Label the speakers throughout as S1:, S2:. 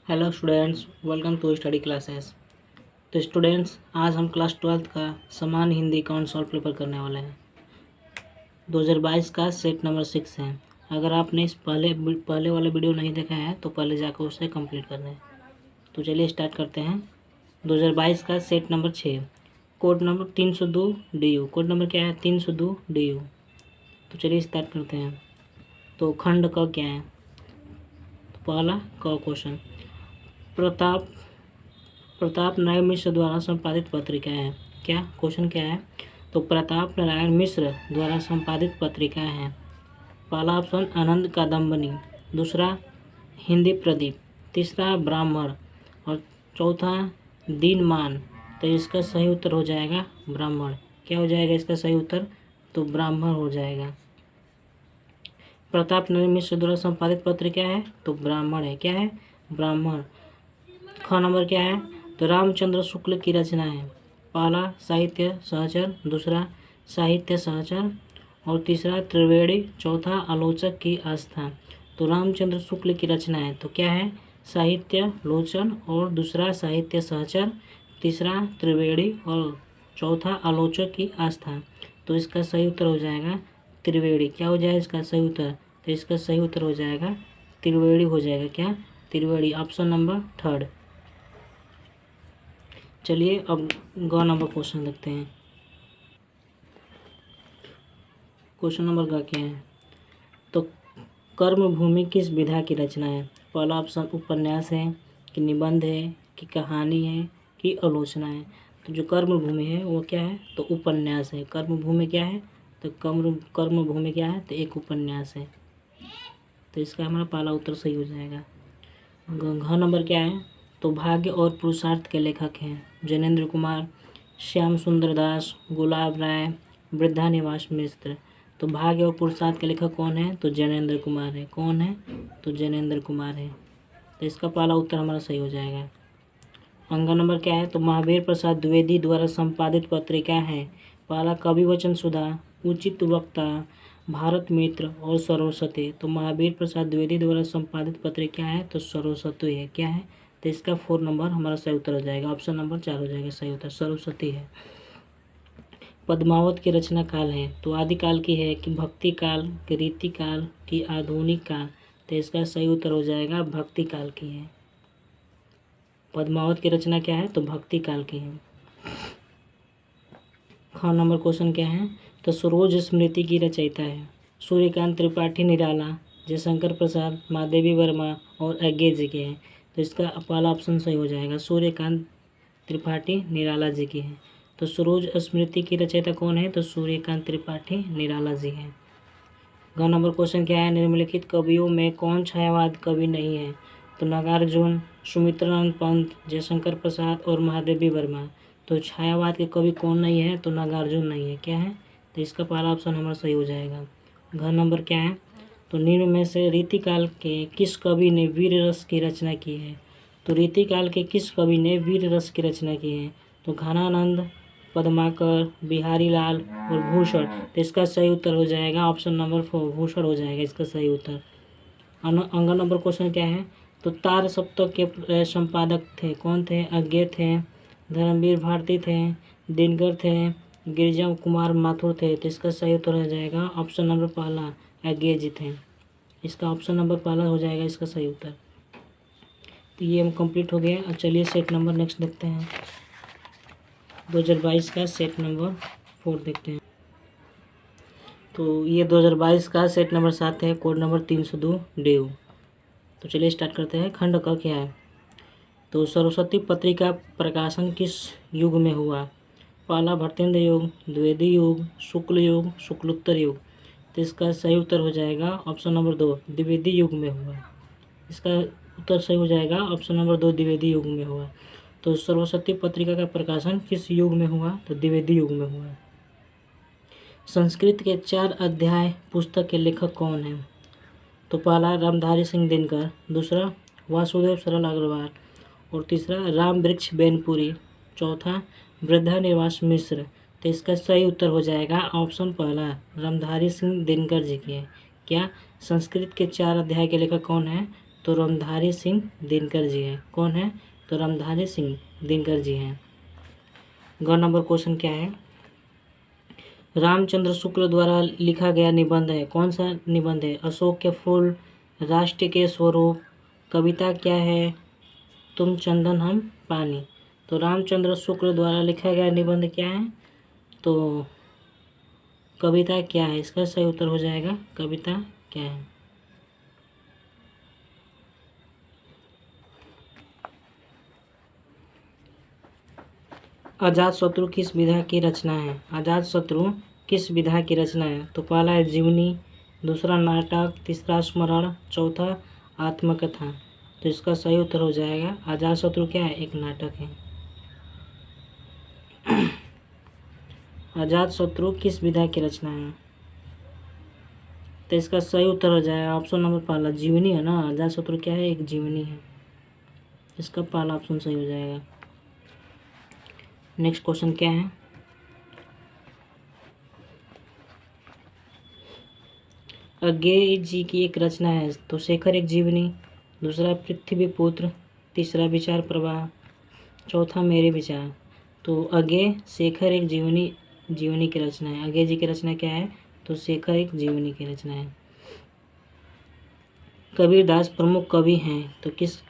S1: Hello students, welcome to study classes. तो students, आज हम क्लास 12th का सामान्य हिंदी अकाउंट सॉल्व पेपर करने वाले हैं। 2022 का सेट नंबर 6 है। अगर आपने इस पहले वाला वीडियो नहीं देखा है तो पहले जाकर उसे कंप्लीट कर लें। तो चलिए स्टार्ट करते हैं। 2022 का set number 6, code number 302 DU। Code number क्या है? 302 DU। तो चलिए स्टार्ट करते हैं। तो खंड क क्या है? तो पहला क क्वेश्चन, प्रताप प्रताप नारायण मिश्र द्वारा संपादित पत्रिका है। क्या क्वेश्चन क्या है? तो प्रताप नारायण मिश्र द्वारा संपादित पत्रिका है। पहला ऑप्शन आनंद कादम्बनी, दूसरा हिंदी प्रदीप, तीसरा ब्राह्मण और चौथा दीनमान। तो इसका सही उत्तर हो जाएगा ब्राह्मण। क्या हो जाएगा इसका सही उत्तर? तो ब्राह्मण हो जाएगा। प्रताप नारायण मिश्र द्वारा संपादित पत्रिका है तो ब्राह्मण है। क्या है? ब्राह्मण। ख नंबर क्या है? तो रामचंद्र शुक्ल की रचना है। पहला साहित्य सहचर, दूसरा साहित्य सहचर और तीसरा त्रिवेणी, चौथा आलोचक की आस्था। तो रामचंद्र शुक्ल की रचना है तो क्या है? साहित्य लोचन और दूसरा साहित्य सहचर, तीसरा त्रिवेणी और चौथा आलोचक की आस्था। तो इसका सही उत्तर हो जाएगा त्रिवेणी। क्या हो जाएगा इसका सही उत्तर? तो इसका सही उत्तर हो जाएगा त्रिवेणी हो जाएगा। क्या? त्रिवेणी, ऑप्शन नंबर 3rd। चलिए अब ग नंबर क्वेश्चन देखते हैं। क्वेश्चन नंबर ग क्या है? तो कर्म भूमि किस विधा की रचना है? पहला ऑप्शन उपन्यास है कि निबंध है कि कहानी है कि आलोचना है। तो जो कर्म भूमि है वो क्या है? तो उपन्यास है। कर्म भूमि क्या है? तो कर्म भूमि क्या है? तो एक उपन्यास है। तो इसका हमारा पहला उत्तर सही हो जाएगा। घ नंबर क्या है? तो भाग्य और पुरुषार्थ के लेखक हैं जैनेन्द्र कुमार, श्याम सुंदर दास, गुलाब राय, वृद्धा निवास मिश्र। तो भाग्य और पुरुषार्थ के लेखक कौन है? तो जैनेन्द्र कुमार है। कौन है? तो जैनेन्द्र कुमार है। तो इसका पहला उत्तर हमारा सही हो जाएगा। अंग नंबर क्या है? तो महावीर प्रसाद द्विवेदी द्वारा संपादित पत्रिका है। पहला कवि वचन सुधा, उचित वक्ता, भारत मित्र और सरस्वती। तो महावीर प्रसाद द्विवेदी द्वारा संपादित पत्रिका है तो सरस्वती है। क्या है? तो इसका 4 नंबर हमारा सही उत्तर हो जाएगा। ऑप्शन नंबर 4 हो जाएगा सही उत्तर, सरस्वती है। पद्मावत की रचना काल है तो आदिकाल की है कि भक्ति काल कि रीति काल कि आधुनिक काल। तो इसका सही उत्तर हो जाएगा भक्ति काल की है। पद्मावत की रचना क्या है? तो भक्ति काल की है। ख नंबर क्वेश्चन क्या है? तो सरोज स्मृति की रचयिता है सूर्यकांत त्रिपाठी निराला, जयशंकर प्रसाद, महादेवी वर्मा और अज्ञे जी के हैं। तो इसका पहला ऑप्शन सही हो जाएगा, सूर्यकांत त्रिपाठी निराला जी की है। तो सरोज स्मृति की रचयिता कौन है? तो सूर्यकांत त्रिपाठी निराला जी हैं। घ नंबर क्वेश्चन क्या है? निम्नलिखित कवियों में कौन छायावाद कवि नहीं है? तो नागार्जुन, सुमित्रानंद पंत, जयशंकर प्रसाद और महादेवी वर्मा। तो छायावाद के कवि कौन नहीं है? तो नागार्जुन नहीं है। क्या है? तो इसका पहला ऑप्शन हमारा सही हो जाएगा। घ नंबर क्या है? तो निम्न में से रीतिकाल के किस कवि ने वीर रस की रचना की है? तो रीतिकाल के किस कवि ने वीर रस की रचना की है? तो घनानंद, पद्माकर, बिहारी लाल और भूषण। तो इसका सही उत्तर हो जाएगा ऑप्शन नंबर 4, भूषण हो जाएगा इसका सही उत्तर। अंग नंबर क्वेश्चन क्या है? तो तार सप्तक के संपादक थे कौन थे? अज्ञे थे, धर्मवीर भारती थे, दिनकर थे, गिरिजा कुमार माथुर थे। तो इसका सही उत्तर हो जाएगा ऑप्शन नंबर पहला, अज्ञे जी थे। इसका ऑप्शन नंबर पहला हो जाएगा इसका सही उत्तर। तो ये हम कंप्लीट हो गया। अब चलिए सेट नंबर नेक्स्ट देखते हैं। 2022 का सेट नंबर 4 देखते हैं। तो ये 2022 का सेट नंबर 7 है, कोड नंबर 302 DU। तो चलिए स्टार्ट करते हैं। खंड क क्या है? तो सरस्वती पत्रिका प्रकाशन किस युग में हुआ? पहला भट्टेन्द्र युग, द्विवेदी युग, शुक्ल युग, शुक्लोत्तर युग। तो इसका सही उत्तर हो जाएगा ऑप्शन नंबर 2, द्विवेदी युग में हुआ। इसका उत्तर सही हो जाएगा ऑप्शन नंबर 2, द्विवेदी युग में हुआ। तो सरस्वती पत्रिका का प्रकाशन किस युग में हुआ? तो द्विवेदी युग में हुआ। संस्कृत के 4 अध्याय पुस्तक के लेखक कौन हैं? तो पहला रामधारी सिंह दिनकर, दूसरा वासुदेव सरल अग्रवाल और तीसरा राम वृक्ष बेनपुरी, चौथा वृद्धा निवास मिश्र। तो इसका सही उत्तर हो जाएगा ऑप्शन पहला, रामधारी सिंह दिनकर जी की है। क्या? संस्कृत के 4 अध्याय के लेखक कौन है? तो रामधारी सिंह दिनकर जी है। कौन है? तो रामधारी सिंह दिनकर जी हैं। ग नंबर क्वेश्चन क्या है? रामचंद्र शुक्ल द्वारा लिखा गया निबंध है। कौन सा निबंध है? अशोक के फूल, राष्ट्र के स्वरूप, कविता क्या है, तुम चंदन हम पानी। तो रामचंद्र शुक्ल द्वारा लिखा गया निबंध क्या है? तो कविता क्या है। इसका सही उत्तर हो जाएगा कविता क्या है। अजातशत्रु किस विधा की रचना है? अजातशत्रु किस विधा की रचना है? तो पहला है जीवनी, दूसरा नाटक, तीसरा स्मरण, चौथा आत्मकथा। तो इसका सही उत्तर हो जाएगा अजातशत्रु क्या है? एक नाटक है। अजातशत्रु किस विधा की रचना है? तो इसका सही उत्तर हो जाएगा ऑप्शन नंबर पहला, जीवनी है ना। अजातशत्रु क्या है? एक जीवनी है। इसका पहला ऑप्शन सही हो जाएगा। नेक्स्ट क्वेश्चन क्या है? अज्ञेय जी की एक रचना है। तो शेखर एक जीवनी, दूसरा पृथ्वीपुत्र, तीसरा विचार प्रवाह, चौथा मेरे विचार। तो अज्ञेय शेखर एक जीवनी की रचना है। अज्ञेय जी की रचना क्या है? तो शेखर एक जीवनी की रचना है। कबीरदास प्रमुख कवि हैं। तो किस?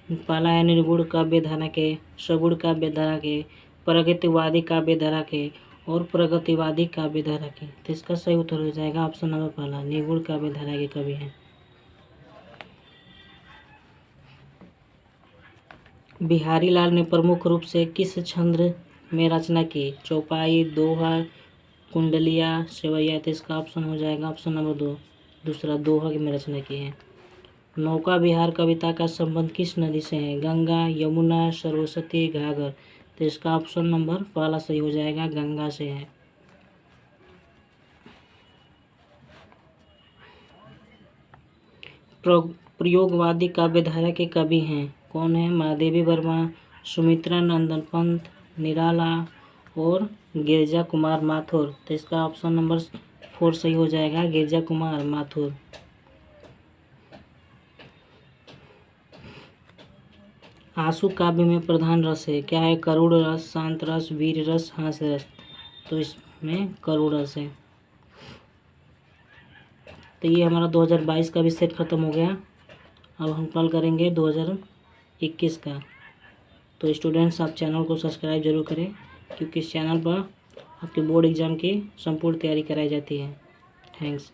S1: पहला है निर्गुण काव्य धारा के, सगुण काव्य धारा के, प्रगतिवादी काव्य धारा के और प्रगतिवादी काव्य धारा के। तो इसका सही उत्तर हो जाएगा ऑप्शन नंबर पहला, निर्गुण काव्य धारा के कवि हैं। बिहारी लाल ने प्रमुख रूप से किस छंद में रचना की? चौपाई, दोहा, कुंडलिया, सेवैया। तो इसका ऑप्शन हो जाएगा ऑप्शन नंबर दो, दूसरा दोहा में रचना की है। नौका विहार कविता का संबंध किस नदी से है? गंगा, यमुना, सरस्वती, घाघर। तो इसका ऑप्शन नंबर पहला सही हो जाएगा, गंगा से है। प्रयोगवादी काव्य धारा के कवि हैं। कौन है? महादेवी वर्मा, सुमित्रा नंदन पंत, निराला और गिरजा कुमार माथुर। तो इसका ऑप्शन नंबर 4 सही हो जाएगा, गिरजा कुमार माथुर। आंसू काव्य में प्रधान रस है। क्या है? करुण रस, शांत रस, वीर रस, हास्य रस। तो इसमें करुण रस है। तो ये हमारा 2022 का भी सेट खत्म हो गया। अब हम कल करेंगे 2021 का। तो स्टूडेंट्स आप चैनल को सब्सक्राइब जरूर करें, क्योंकि इस चैनल पर आपके बोर्ड एग्ज़ाम की संपूर्ण तैयारी कराई जाती है। थैंक्स।